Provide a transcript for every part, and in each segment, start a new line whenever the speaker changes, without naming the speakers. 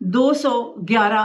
211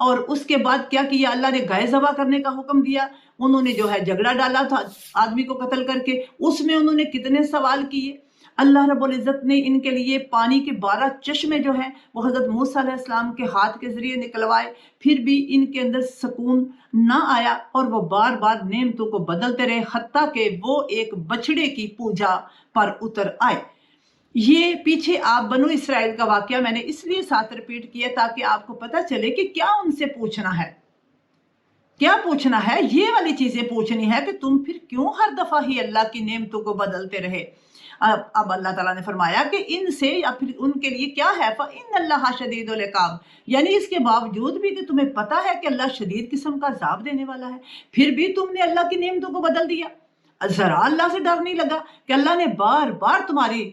اور اس کے بعد کیا کیا؟ اللہ نے گائے ذبح کرنے کا حکم دیا، انہوں نے جو ہے جھگڑا ڈالا تھا آدمی کو قتل کر کے، اس میں انہوں نے کتنے سوال کیے۔ اللہ رب العزت نے ان کے لیے پانی کے 12 چشمے جو ہیں وہ حضرت موسیٰ علیہ السلام کے ہاتھ کے ذریعے نکلوائے، پھر بھی ان کے اندر سکون نہ آیا اور وہ بار بار نعمتوں کو بدلتے رہے، حتیٰ کہ وہ ایک بچڑے کی پوجا پر اتر آئے۔ یہ پیچھے آپ بنو اسرائیل کا واقعہ میں نے اس لیے ساتھ ریپیٹ کیا تاکہ آپ کو پتہ چلے کہ کیا ان سے پوچھنا ہے، کیا پوچھنا ہے۔ یہ والی چیزیں پوچھنی ہے کہ تم پھر کیوں ہر دفعہ ہی اللہ کی نعمتوں کو بدلتے رہے۔ اب اللہ تعالیٰ نے فرمایا کہ ان سے یا پھر ان کے لیے کیا ہے، فَإِنَّ اللَّهَ شَدِيدُ الْعِقَابِ، یعنی اس کے باوجود بھی کہ تمہیں پتہ ہے کہ اللہ شدید قسم کا عذاب دینے والا ہے، پھر بھی تم نے اللہ کی نعمتوں کو بدل دیا۔ ذرا اللہ سے ڈر نہیں لگا کہ اللہ نے بار بار تمہاری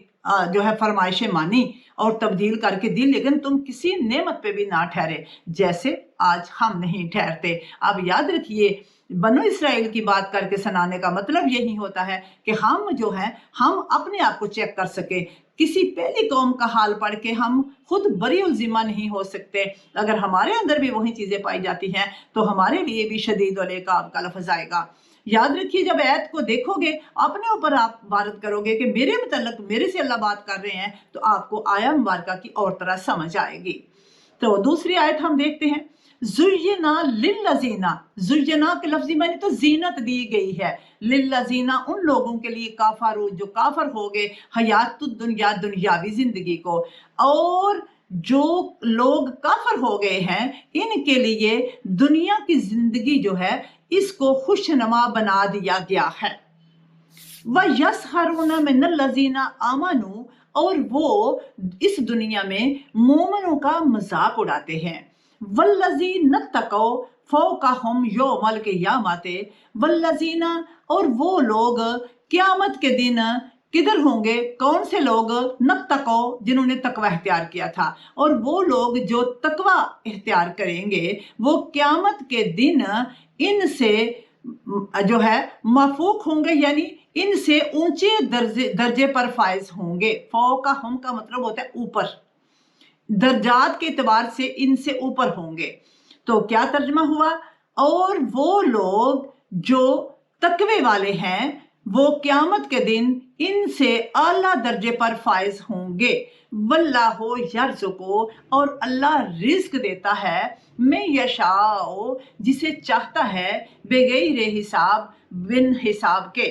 جو ہے فرمائشیں مانی اور تبدیل کر کے دی، لیکن تم کسی نعمت پہ بھی نہ ٹھہرے جیسے آج ہم نہیں ٹھہرتے۔ اب یاد رکھیے، بنو اسرائیل کی بات کر کے سنانے کا مطلب یہی ہوتا ہے کہ ہم جو ہیں ہم اپنے آپ کو چیک کر سکیں، کسی پہلی قوم کا حال پڑھ کے ہم خود بری الذمہ نہیں ہو سکتے۔ اگر ہمارے اندر بھی وہی چیزیں پائی جاتی ہیں تو ہمارے لیے بھی شدید العقاب کا لفظ آئے گا۔ یاد رکھیے، جب آیت کو دیکھو گے اپنے اوپر آپ عبارت کرو گے کہ میرے متعلق میرے سے اللہ بات کر رہے ہیں، تو آپ کو آیا مبارکہ کی اور طرح سمجھ آئے گی۔ تو دوسری آیت ہم دیکھتے ہیں، زُیّنَا لِلَّذِینَ، زُیّنَا کے لفظی معنی تو زینت دی گئی ہے، لِلَّذِینَ ان لوگوں کے لیے کافروا جو کافر ہو گئے، حیات الدنیا دنیاوی زندگی کو، اور جو لوگ کافر ہو گئے ہیں ان کے لیے دنیا کی زندگی جو ہے اس کو خوشنما بنا دیا گیا ہے۔ وَيَسْخَرُونَ مِنَ الَّذِينَ آمَنُوا، اور وہ اس دنیا میں مومنوں کا مذاق اڑاتے ہیں۔ وَالَّذِينَ اتَّقَوْا فَوْقَهُمْ يَوْمَ الْقِيَامَةِ، وَالَّذِينَ اور وہ لوگ قیامت کے دن کدھر ہوں گے؟ کون سے لوگ؟ نتقو، جنہوں نے تقوی اختیار کیا تھا، اور وہ لوگ جو تقوی اختیار کریں گے وہ قیامت کے دن ان سے جو ہے مفوق ہوں گے، یعنی ان سے اونچے درجے پر فائز ہوں گے۔ فوقہم کا مطلب ہوتا ہے اوپر، درجات کے اعتبار سے ان سے اوپر ہوں گے۔ تو کیا ترجمہ ہوا؟ اور وہ لوگ جو تقوی والے ہیں وہ قیامت کے دن ان سے اعلیٰ درجے پر فائز ہوں گے۔ واللہ یرزق، اور اللہ رزق دیتا ہے، میں یشاء جسے چاہتا ہے، بغیر حساب، بن حساب کے،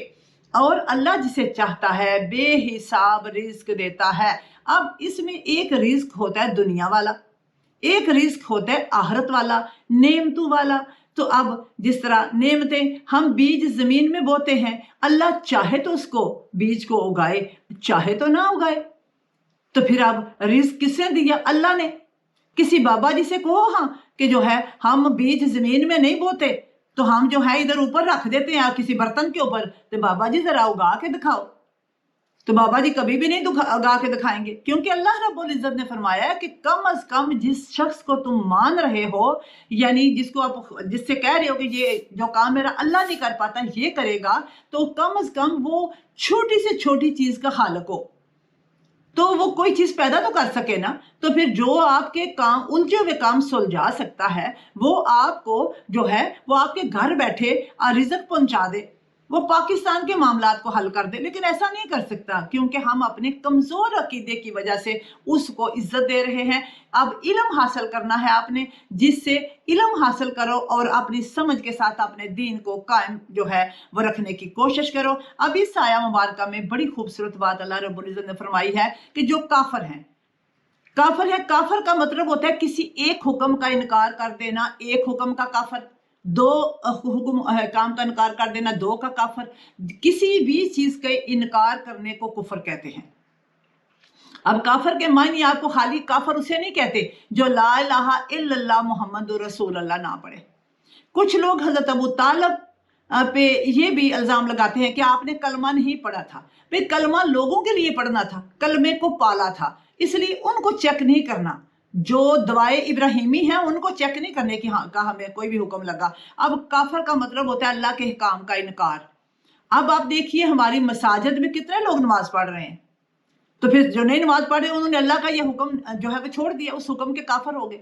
اور اللہ جسے چاہتا ہے بے حساب رزق دیتا ہے۔ اب اس میں ایک رزق ہوتا ہے دنیا والا، ایک رزق ہوتا ہے آخرت والا، نعمتوں والا۔ تو اب جس طرح نعمتیں ہم بیج زمین میں بوتے ہیں، اللہ چاہے تو اس کو بیج کو اگائے، چاہے تو نہ اگائے، تو پھر اب رزق کس نے دیا؟ اللہ نے۔ کسی بابا جی سے کہو ہاں کہ جو ہے ہم بیج زمین میں نہیں بوتے تو ہم جو ہے ادھر اوپر رکھ دیتے ہیں کسی برتن کے اوپر، تو بابا جی ذرا اگا کے دکھاؤ، تو بابا جی کبھی بھی نہیں اگا کے دکھائیں گے، کیونکہ اللہ رب العزت نے فرمایا ہے کہ کم از کم جس شخص کو تم مان رہے ہو، یعنی جس کو آپ جس سے کہہ رہے ہو کہ یہ جو کام میرا اللہ نہیں کر پاتا یہ کرے گا، تو کم از کم وہ چھوٹی سے چھوٹی چیز کا خالق ہو، تو وہ کوئی چیز پیدا تو کر سکے نا۔ تو پھر جو آپ کے کام الجھے ہوئے کام سلجھا سکتا ہے وہ آپ کو جو ہے وہ آپ کے گھر بیٹھے رزق پہنچا دے، وہ پاکستان کے معاملات کو حل کر دے، لیکن ایسا نہیں کر سکتا کیونکہ ہم اپنے کمزور عقیدے کی وجہ سے اس کو عزت دے رہے ہیں۔ اب علم حاصل کرنا ہے آپ نے، جس سے علم حاصل کرو اور اپنی سمجھ کے ساتھ اپنے دین کو قائم جو ہے وہ رکھنے کی کوشش کرو۔ اب اس آیہ مبارکہ میں بڑی خوبصورت بات اللہ رب العزت نے فرمائی ہے کہ جو کافر ہیں، کافر ہے، کافر کا مطلب ہوتا ہے کسی ایک حکم کا انکار کر دینا، ایک حکم کا کافر، دو حکم کام کا انکار کر دینا، دو کا کافر، کسی بھی چیز کے انکار کرنے کو کفر کہتے ہیں۔ اب کافر کے معنی آپ کو خالی کافر اسے نہیں کہتے جو لا الہ الا اللہ محمد رسول اللہ نہ پڑھے۔ کچھ لوگ حضرت ابو طالب پہ یہ بھی الزام لگاتے ہیں کہ آپ نے کلمہ نہیں پڑھا تھا۔ پھر کلمہ لوگوں کے لیے پڑھنا تھا، کلمے کو پالا تھا، اس لیے ان کو چیک نہیں کرنا، جو دعائے ابراہیمی ہیں ان کو چیک نہیں کرنے کی ہاں کا ہمیں کوئی بھی حکم لگا۔ اب کافر کا مطلب ہوتا ہے اللہ کے احکام کا انکار۔ اب آپ دیکھیے ہماری مساجد میں کتنے لوگ نماز پڑھ رہے ہیں، تو پھر جو نہیں نماز پڑھ رہے انہوں نے اللہ کا یہ حکم جو ہے وہ چھوڑ دیا، اس حکم کے کافر ہو گئے۔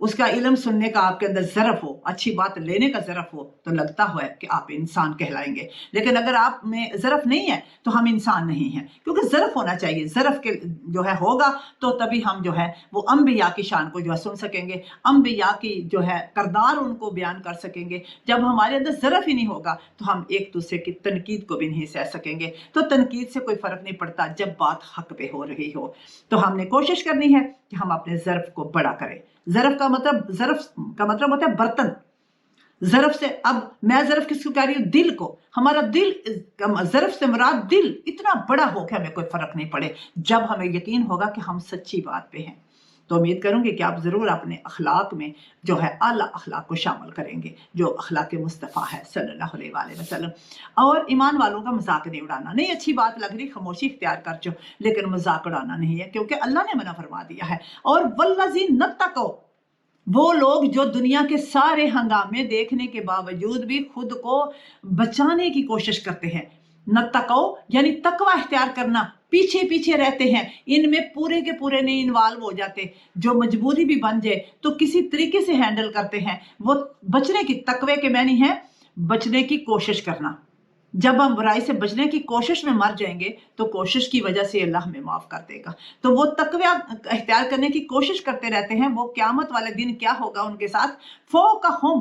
اس کا علم سننے کا آپ کے اندر ظرف ہو، اچھی بات لینے کا ظرف ہو، تو لگتا ہے کہ آپ انسان کہلائیں گے. لیکن اگر آپ میں ظرف نہیں ہے تو ہم انسان نہیں ہیں، کیونکہ ظرف ہونا چاہیے. ظرف کے جو ہے ہوگا تو تبھی ہم جو ہے وہ انبیاء کی شان کو جو ہے سن سکیں گے، انبیاء کی جو ہے کردار ان کو بیان کر سکیں گے. جب ہمارے اندر ظرف ہی نہیں ہوگا تو ہم ایک دوسرے کی تنقید کو بھی نہیں سہ سکیں گے. تو تنقید سے کوئی فرق نہیں پڑتا جب بات حق پہ ہو رہی ہو. تو ہم نے کوشش کرنی ہے کہ ہم اپنے ظرف کو بڑا کریں. ظرف کا مطلب ہوتا ہے برتن. ظرف سے اب میں ظرف کس کو کہہ رہی ہوں؟ دل کو. ہمارا دل، ظرف سے مراد دل اتنا بڑا ہو کہ ہمیں کوئی فرق نہیں پڑے جب ہمیں یقین ہوگا کہ ہم سچی بات پہ ہیں. تو امید کروں گی کہ آپ ضرور اپنے اخلاق میں جو ہے اعلیٰ اخلاق کو شامل کریں گے، جو اخلاق مصطفیٰ ہے صلی اللہ علیہ وآلہ وسلم. اور ایمان والوں کا مذاق نہیں اڑانا. نہیں اچھی بات لگ رہی خاموشی اختیار کر جو، لیکن مذاق اڑانا نہیں ہے، کیونکہ اللہ نے منع فرما دیا ہے. اور والذین اتقوا، وہ لوگ جو دنیا کے سارے ہنگامے دیکھنے کے باوجود بھی خود کو بچانے کی کوشش کرتے ہیں. نتقو یعنی تقوی اختیار کرنا، پیچھے پیچھے رہتے ہیں، ان میں پورے کے پورے نہیں انوالو ہو جاتے. جو مجبوری بھی بن جائے تو کسی طریقے سے ہینڈل کرتے ہیں. وہ بچنے کی، تقوی کے معنی ہے بچنے کی کوشش کرنا. جب ہم برائی سے بچنے کی کوشش میں مر جائیں گے تو کوشش کی وجہ سے اللہ ہمیں معاف کر دے گا. تو وہ تقوی اختیار کرنے کی کوشش کرتے رہتے ہیں. وہ قیامت والے دن کیا ہوگا ان کے ساتھ؟ فوقہم،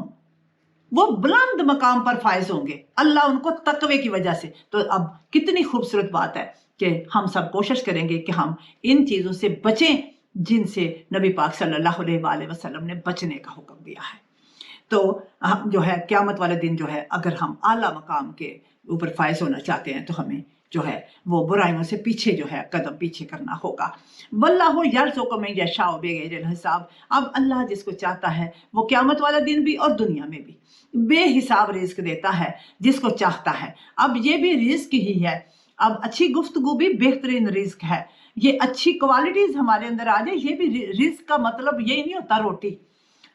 وہ بلند مقام پر فائز ہوں گے اللہ ان کو تقوی کی وجہ سے. تو اب کتنی خوبصورت بات ہے کہ ہم سب کوشش کریں گے کہ ہم ان چیزوں سے بچیں جن سے نبی پاک صلی اللہ علیہ وآلہ وسلم نے بچنے کا حکم دیا ہے. تو ہم جو ہے قیامت والے دن جو ہے اگر ہم اعلیٰ مقام کے اوپر فائز ہونا چاہتے ہیں تو ہمیں جو ہے وہ برائیوں سے پیچھے جو ہے قدم پیچھے کرنا ہوگا. واللہ یرزق من یشاء بغیر حساب. اب اللہ جس کو چاہتا ہے وہ قیامت والا دن بھی اور دنیا میں بھی بے حساب رزق دیتا ہے جس کو چاہتا ہے. اب یہ بھی رزق ہی ہے. اب اچھی گفتگو بھی بہترین رزق ہے. یہ اچھی کوالٹیز ہمارے اندر آ جائے، یہ بھی رزق کا مطلب یہ نہیں ہوتا روٹی.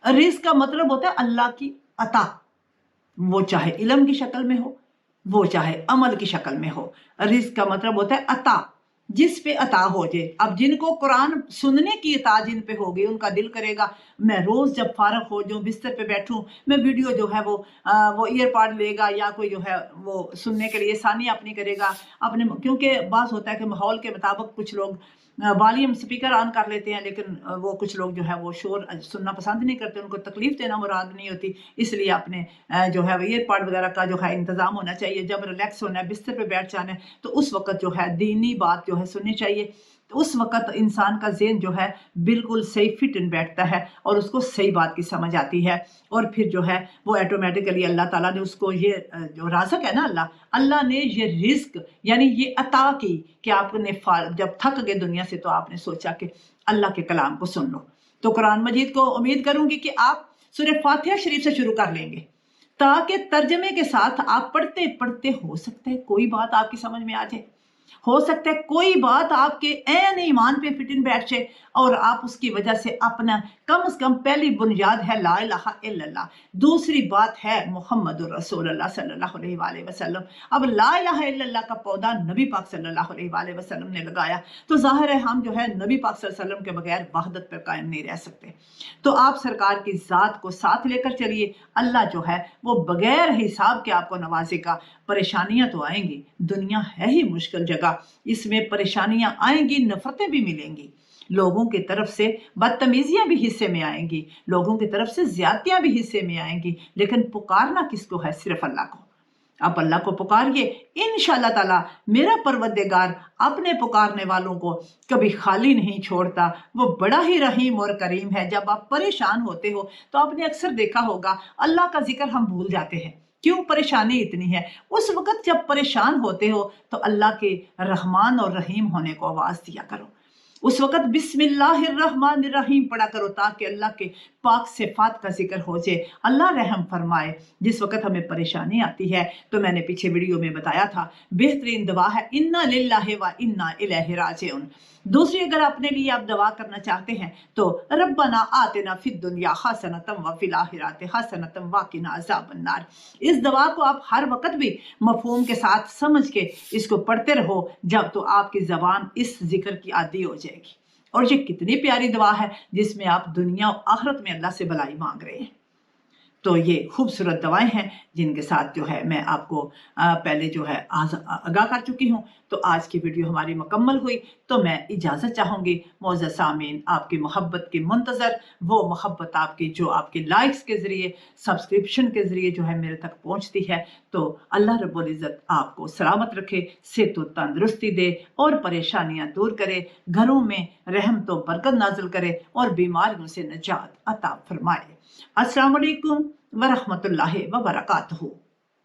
رزق کا مطلب ہوتا ہے اللہ کی عطا، وہ چاہے علم کی شکل میں ہو، وہ چاہے عمل کی شکل میں ہو. رزق کا مطلب ہوتا ہے عطا، جس پہ عطا ہو جائے. اب جن کو قرآن سننے کی عطا جن پہ ہوگی ان کا دل کرے گا میں روز جب فارغ ہو جاؤں بستر پہ بیٹھوں میں ویڈیو جو ہے وہ ایئر پاڈ لے گا یا کوئی جو ہے وہ سننے کے لیے ثانیہ اپنی کرے گا اپنے. کیونکہ بعض ہوتا ہے کہ ماحول کے مطابق کچھ لوگ والیوم سپیکر آن کر لیتے ہیں، لیکن وہ کچھ لوگ جو ہے وہ شور سننا پسند نہیں کرتے، ان کو تکلیف دینا مراد نہیں ہوتی. اس لیے اپنے جو ہے ایئر پاڈ وغیرہ کا جو ہے انتظام ہونا چاہیے. جب ریلیکس ہونا ہے، بستر پہ بیٹھ جانا ہے، تو اس وقت جو ہے دینی بات جو ہے سننی چاہیے. تو اس وقت انسان کا ذہن جو ہے بالکل صحیح فٹ ان بیٹھتا ہے اور اس کو صحیح بات کی سمجھ آتی ہے. اور پھر جو ہے وہ ایٹومیٹیکلی اللہ تعالیٰ نے اس کو یہ جو رازق ہے نا، اللہ نے یہ رزق یعنی یہ عطا کی کہ آپ نے جب تھک گئے دنیا سے تو آپ نے سوچا کہ اللہ کے کلام کو سن لو. تو قرآن مجید کو امید کروں گی کہ آپ سورہ فاتحہ شریف سے شروع کر لیں گے تاکہ ترجمے کے ساتھ آپ پڑھتے پڑھتے ہو سکتا ہے کوئی بات آپ کی سمجھ میں آ جائے، ہو سکتا ہے کوئی بات آپ کے عین ایمان پہ فٹ ان بیٹھ جائے اور آپ اس کی وجہ سے اپنا کم از کم پہلی بنیاد ہے لا الہ الا اللہ، دوسری بات ہے محمد رسول اللہ صلی اللہ علیہ وآلہ وسلم. اب لا الہ الا اللہ کا پودا نبی پاک صلی اللہ علیہ وآلہ وسلم نے لگایا، تو ظاہر ہے ہم جو ہے نبی پاک صلی اللہ علیہ وسلم کے بغیر وحدت پر قائم نہیں رہ سکتے. تو آپ سرکار کی ذات کو ساتھ لے کر چلیے. اللہ جو ہے وہ بغیر حساب کے آپ کو نوازے گا. پریشانیاں تو آئیں گی، دنیا ہے ہی مشکل جگہ، اس میں پریشانیاں آئیں گی، نفرتیں بھی ملیں گی، لوگوں کی طرف سے بدتمیزیاں بھی حصے میں آئیں گی، لوگوں کی طرف سے زیادتیاں بھی حصے میں آئیں گی. لیکن پکارنا کس کو ہے؟ صرف اللہ کو. آپ اللہ کو پکاریے، انشاءاللہ تعالی میرا پروردگار اپنے پکارنے والوں کو کبھی خالی نہیں چھوڑتا. وہ بڑا ہی رحیم اور کریم ہے. جب آپ پریشان ہوتے ہو تو آپ نے اکثر دیکھا ہوگا اللہ کا ذکر ہم بھول جاتے ہیں. کیوں؟ پریشانی اتنی ہے. اس وقت جب پریشان ہوتے ہو تو اللہ کے رحمان اور رحیم ہونے کو آواز دیا کرو. اس وقت بسم اللہ الرحمن الرحیم پڑھا کرو تاکہ اللہ کے پاک صفات کا ذکر ہو جائے، اللہ رحم فرمائے. جس وقت ہمیں پریشانی آتی ہے تو میں نے پیچھے ویڈیو میں بتایا تھا بہترین دعا ہے انا للہ و انا الیہ راجعون. دوسری اگر اپنے لیے آپ دعا کرنا چاہتے ہیں تو ربنا آتنا فی الدنیا حسنۃ وفی الآخرۃ حسنۃ وقنا عذاب النار. اس دعا کو آپ ہر وقت بھی مفہوم کے ساتھ سمجھ کے اس کو پڑھتے رہو جب تو آپ کی زبان اس ذکر کی عادی ہو جائے گی. اور یہ کتنی پیاری دعا ہے جس میں آپ دنیا اور آخرت میں اللہ سے بھلائی مانگ رہے ہیں۔ تو یہ خوبصورت دعائیں ہیں جن کے ساتھ جو ہے میں آپ کو پہلے جو ہے آگاہ کر چکی ہوں۔ تو آج کی ویڈیو ہماری مکمل ہوئی تو میں اجازت چاہوں گی معزز سامعین، آپ کی محبت کے منتظر، وہ محبت آپ کی جو آپ کے لائکس کے ذریعے، سبسکرپشن کے ذریعے جو ہے میرے تک پہنچتی ہے۔ تو اللہ رب العزت آپ کو سلامت رکھے، صحت و تندرستی دے اور پریشانیاں دور کرے، گھروں میں رحمت و برکت نازل کرے اور بیماریوں سے نجات عطا فرمائے۔ السلام علیکم ورحمۃ اللہ وبرکاتہ۔